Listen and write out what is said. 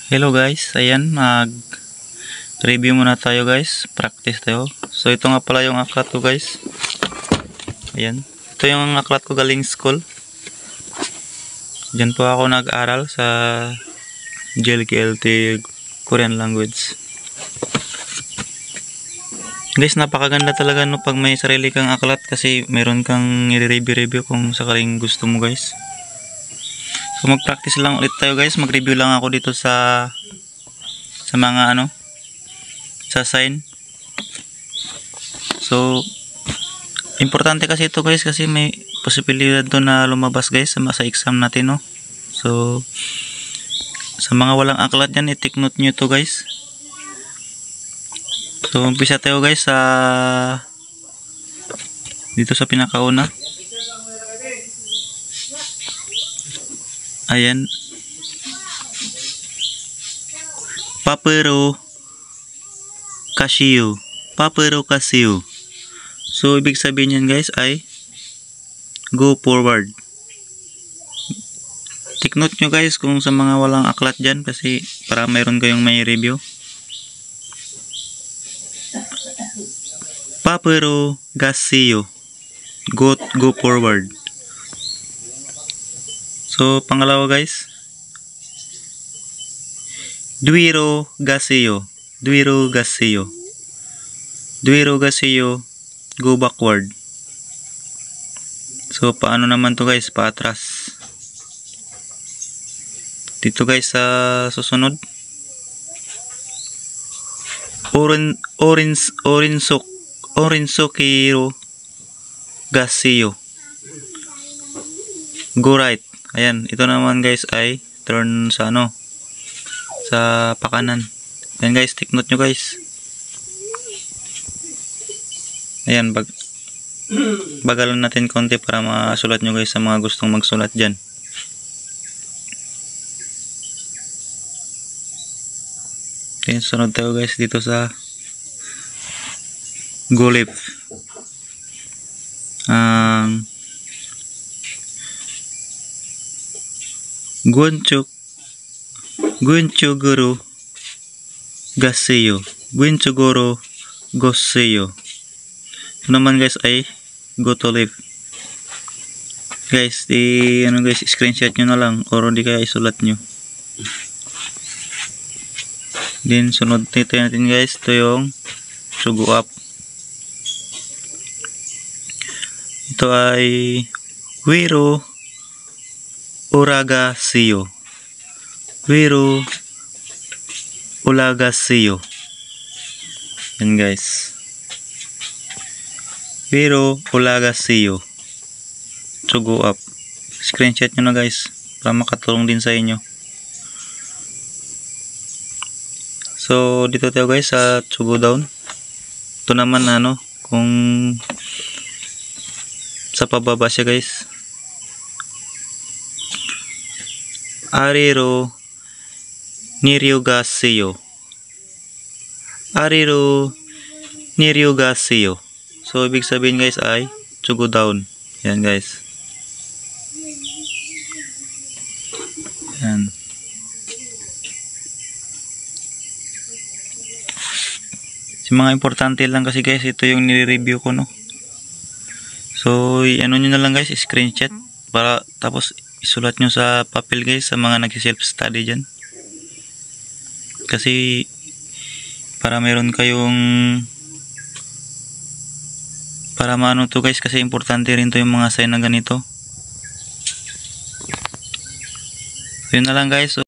Hello guys, ayan, mag-review muna tayo guys, practice tayo. So ito nga pala yung aklat ko guys. Ayan, ito yung aklat ko galing school. Diyan po ako nag-aral sa JLKLT Korean language. Guys, napakaganda talaga no pag may sarili kang aklat kasi meron kang i-review kung sakaling gusto mo guys. So mag-practice lang ulit tayo guys, mag-review lang ako dito sa mga sa sign. So importante kasi ito guys kasi may posibilidad to na lumabas guys sa exam natin no. So sa mga walang aklat yan, i-take note nyo to guys. So umpisa tayo guys sa dito sa pinakauna. Ayan, papero kasiyo, papero kasiyo. So ibig sabihin yan guys ay go forward. Take note nyo guys kung sa mga walang aklat dyan kasi para mayroon kayong may review. Papero kasiyo, go forward. So pangalawa guys, duiro gasiyo, duiro gasiyo, duiro gasiyo, go backward. So paano naman to guys, paatras. Dito guys sa susunod, orinsokiro gasiyo, go right. Ayan, ito naman guys ay turn sa sa pakanan. Ayan guys, take note nyo guys. Ayan, bagalan natin konti para masulat nyo guys sa mga gustong magsulat dyan. Ayan, sunod tayo guys dito sa go left. Gunchuguro gaseyo, gunchuguro goseyo. Ito naman guys ay go to left. Guys, guys, screenshot nyo na lang or di kaya isulat nyo. Then sunod nito natin guys, ito yung sugo up. Ito ay wiro uraga siyo, wiro ulaga siyo. Yan guys, wiro ulaga siyo, sugo up. Screenshot nyo na guys para makatulong din sa inyo. So dito tayo guys sa sugo down. Ito naman kung sa pababa siya guys, ariro niryugasiyo, ariro niryugasiyo. So ibig sabihin guys ay sugo down. Yan guys, yan. Si mga importante lang kasi guys, ito yung nire-review ko no. So nyo na lang guys, screenshot para tapos isulat nyo sa papel guys sa mga nag-self study dyan. Kasi para meron kayong para maano to guys, kasi importante rin to yung mga sign na ganito. Yun na lang guys.